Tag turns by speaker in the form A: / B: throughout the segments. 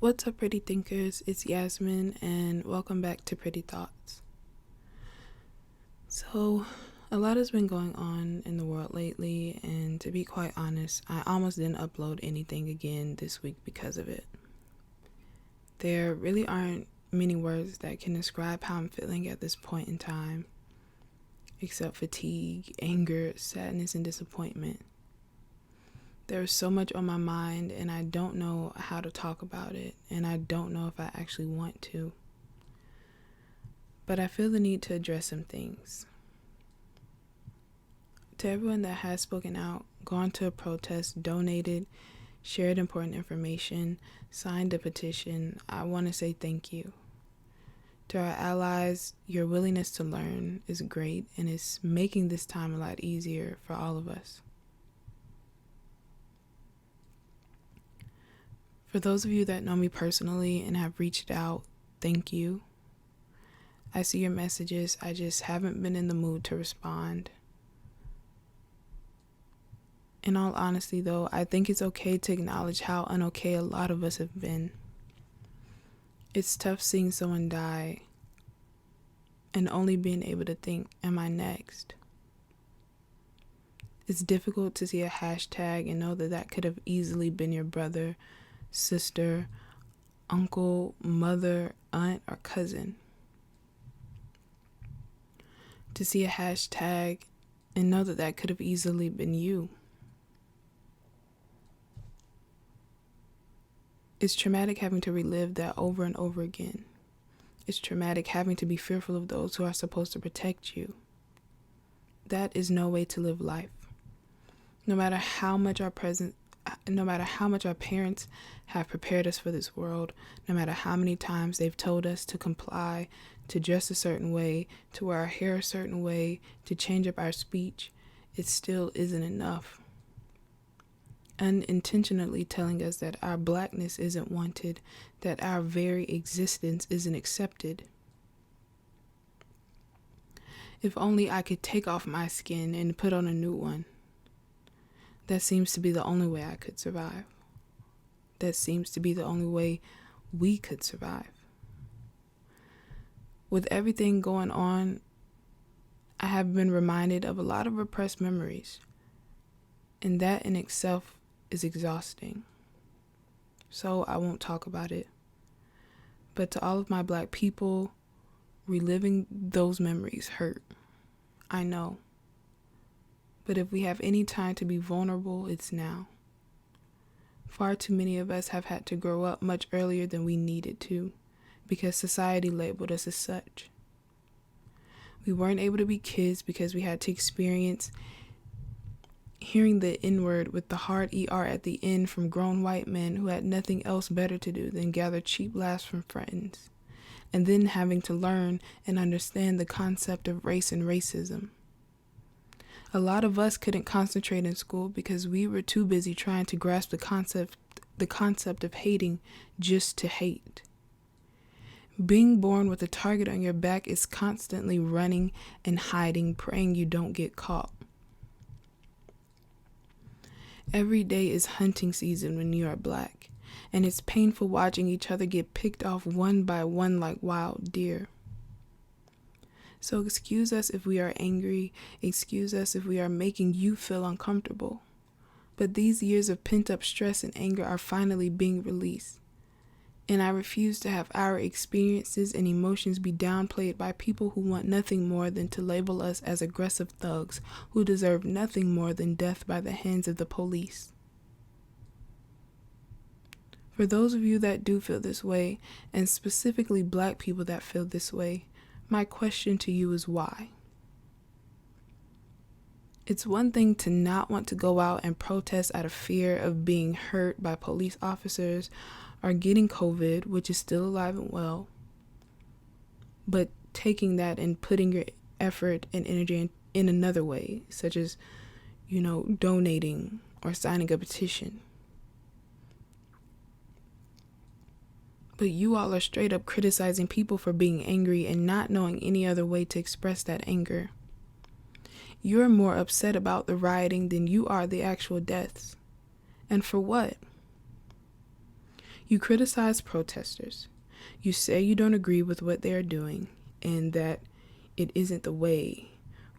A: What's up, pretty thinkers? It's Yasmine, and welcome back to Pretty Thoughts. So, a lot has been going on in the world lately, and to be quite honest, I almost didn't upload anything again this week because of it. There really aren't many words that can describe how I'm feeling at this point in time, except fatigue, anger, sadness, and disappointment. There is so much on my mind, and I don't know how to talk about it, and I don't know if I actually want to. But I feel the need to address some things. To everyone that has spoken out, gone to a protest, donated, shared important information, signed a petition, I want to say thank you. To our allies, your willingness to learn is great and is making this time a lot easier for all of us. For those of you that know me personally and have reached out, thank you. I see your messages, I just haven't been in the mood to respond. In all honesty though, I think it's okay to acknowledge how unokay a lot of us have been. It's tough seeing someone die and only being able to think, am I next? It's difficult to see a hashtag and know that could have easily been your brother, sister, uncle, mother, aunt, or cousin. To see a hashtag and know that could have easily been you. It's traumatic having to relive that over and over again. It's traumatic having to be fearful of those who are supposed to protect you. That is no way to live life. No matter how much our parents have prepared us for this world, no matter how many times they've told us to comply, to dress a certain way, to wear our hair a certain way, to change up our speech, it still isn't enough. Unintentionally telling us that our blackness isn't wanted, that our very existence isn't accepted. If only I could take off my skin and put on a new one. That seems to be the only way I could survive. That seems to be the only way we could survive. With everything going on, I have been reminded of a lot of repressed memories, and that in itself is exhausting. So I won't talk about it. But to all of my Black people, reliving those memories hurt. I know. But if we have any time to be vulnerable, it's now. Far too many of us have had to grow up much earlier than we needed to, because society labeled us as such. We weren't able to be kids because we had to experience hearing the N-word with the hard ER at the end from grown white men who had nothing else better to do than gather cheap laughs from friends, and then having to learn and understand the concept of race and racism. A lot of us couldn't concentrate in school because we were too busy trying to grasp the concept of hating just to hate. Being born with a target on your back is constantly running and hiding, praying you don't get caught. Every day is hunting season when you are Black, and it's painful watching each other get picked off one by one like wild deer. So excuse us if we are angry, excuse us if we are making you feel uncomfortable. But these years of pent-up stress and anger are finally being released. And I refuse to have our experiences and emotions be downplayed by people who want nothing more than to label us as aggressive thugs who deserve nothing more than death by the hands of the police. For those of you that do feel this way, and specifically Black people that feel this way, my question to you is why? It's one thing to not want to go out and protest out of fear of being hurt by police officers or getting COVID, which is still alive and well. But taking that and putting your effort and energy in another way, such as, donating or signing a petition. But you all are straight up criticizing people for being angry and not knowing any other way to express that anger. You're more upset about the rioting than you are the actual deaths. And for what? You criticize protesters. You say you don't agree with what they are doing and that it isn't the way,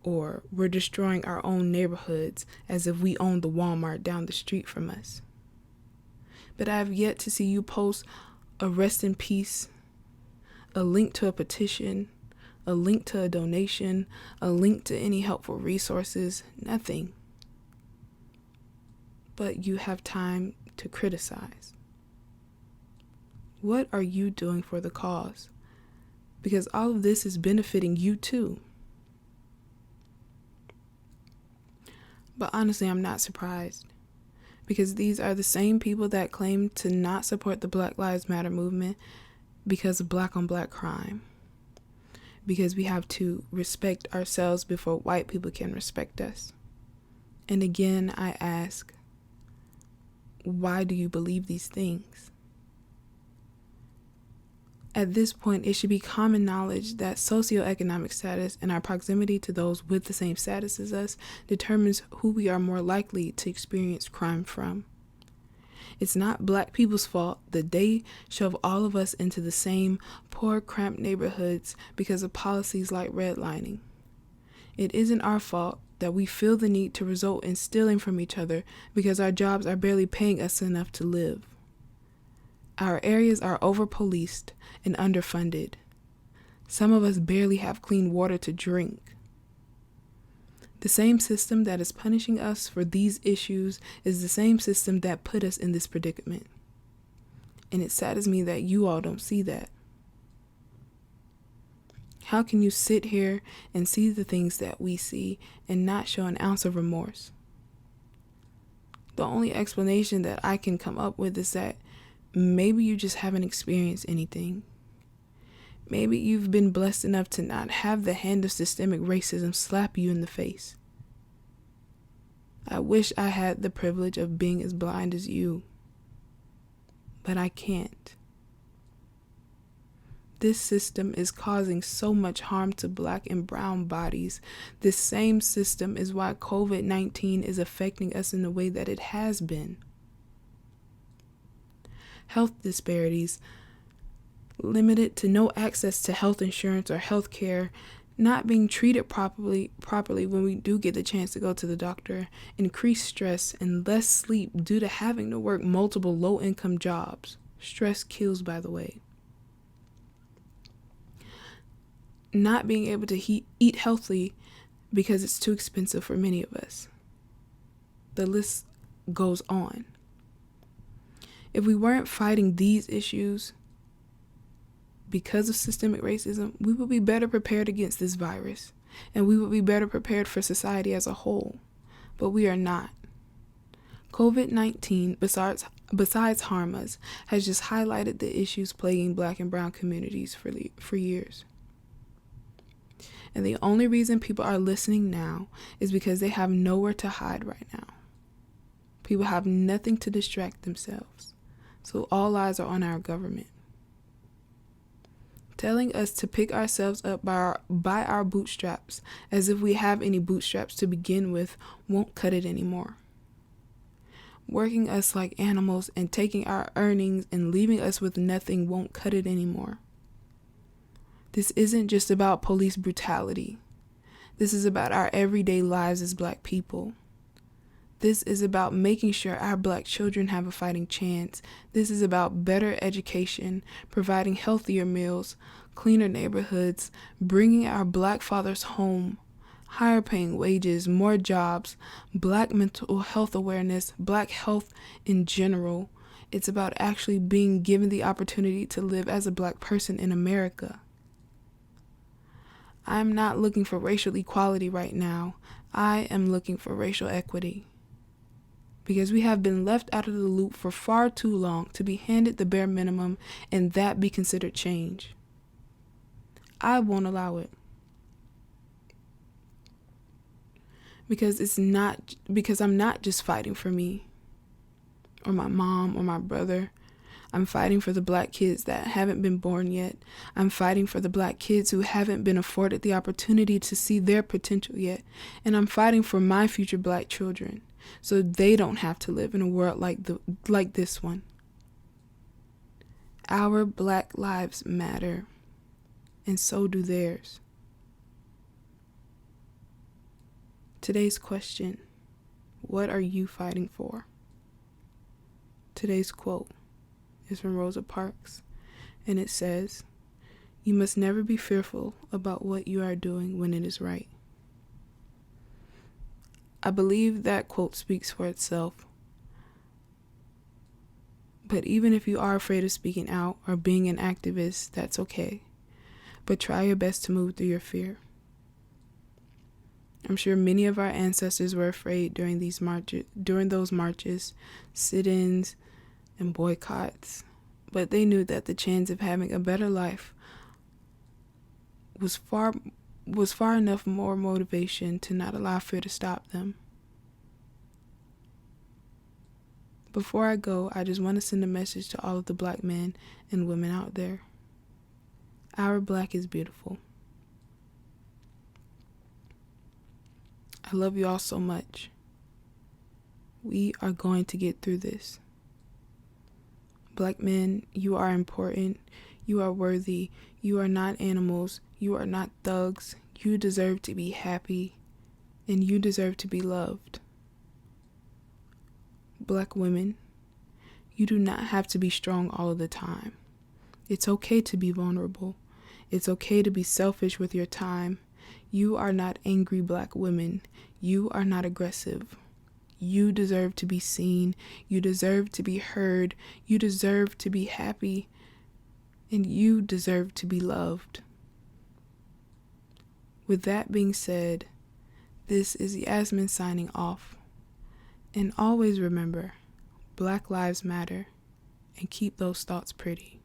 A: or we're destroying our own neighborhoods as if we own the Walmart down the street from us. But I have yet to see you post a rest in peace, a link to a petition, a link to a donation, a link to any helpful resources, nothing. But you have time to criticize. What are you doing for the cause? Because all of this is benefiting you too. But honestly, I'm not surprised. Because these are the same people that claim to not support the Black Lives Matter movement because of black on black crime. Because we have to respect ourselves before white people can respect us. And again, I ask, why do you believe these things? At this point, it should be common knowledge that socioeconomic status and our proximity to those with the same status as us determines who we are more likely to experience crime from. It's not black people's fault that they shove all of us into the same poor, cramped neighborhoods because of policies like redlining. It isn't our fault that we feel the need to result in stealing from each other because our jobs are barely paying us enough to live. Our areas are over-policed and underfunded. Some of us barely have clean water to drink. The same system that is punishing us for these issues is the same system that put us in this predicament. And it saddens me that you all don't see that. How can you sit here and see the things that we see and not show an ounce of remorse? The only explanation that I can come up with is that maybe you just haven't experienced anything. Maybe you've been blessed enough to not have the hand of systemic racism slap you in the face. I wish I had the privilege of being as blind as you, but I can't. This system is causing so much harm to black and brown bodies. This same system is why COVID-19 is affecting us in the way that it has been. Health disparities, limited to no access to health insurance or health care, not being treated properly when we do get the chance to go to the doctor, increased stress and less sleep due to having to work multiple low-income jobs. Stress kills, by the way. Not being able to eat healthy because it's too expensive for many of us. The list goes on. If we weren't fighting these issues because of systemic racism, we would be better prepared against this virus, and we would be better prepared for society as a whole. But we are not. COVID-19, besides harm us, has just highlighted the issues plaguing black and brown communities for years. And the only reason people are listening now is because they have nowhere to hide right now. People have nothing to distract themselves. So all eyes are on our government. Telling us to pick ourselves up by our bootstraps, as if we have any bootstraps to begin with, won't cut it anymore. Working us like animals and taking our earnings and leaving us with nothing won't cut it anymore. This isn't just about police brutality. This is about our everyday lives as black people. This is about making sure our black children have a fighting chance. This is about better education, providing healthier meals, cleaner neighborhoods, bringing our black fathers home, higher paying wages, more jobs, black mental health awareness, black health in general. It's about actually being given the opportunity to live as a black person in America. I'm not looking for racial equality right now. I am looking for racial equity. Because we have been left out of the loop for far too long to be handed the bare minimum and that be considered change. I won't allow it. Because I'm not just fighting for me or my mom or my brother. I'm fighting for the black kids that haven't been born yet. I'm fighting for the black kids who haven't been afforded the opportunity to see their potential yet. And I'm fighting for my future black children, so they don't have to live in a world like this one. Our Black lives matter, and so do theirs. Today's question: what are you fighting for? Today's quote is from Rosa Parks, and it says, "You must never be fearful about what you are doing when it is right." I believe that quote speaks for itself. But even if you are afraid of speaking out or being an activist, that's okay. But try your best to move through your fear. I'm sure many of our ancestors were afraid during those marches, sit-ins, and boycotts, but they knew that the chance of having a better life was far enough more motivation to not allow fear to stop them. Before I go, I just want to send a message to all of the Black men and women out there. Our Black is beautiful. I love you all so much. We are going to get through this. Black men, you are important. You are worthy. You are not animals. You are not thugs. You deserve to be happy, and you deserve to be loved. Black women, you do not have to be strong all of the time. It's okay to be vulnerable. It's okay to be selfish with your time. You are not angry Black women. You are not aggressive. You deserve to be seen. You deserve to be heard. You deserve to be happy. And you deserve to be loved. With that being said, this is Yasmine signing off. And always remember, Black lives matter, and keep those thoughts pretty.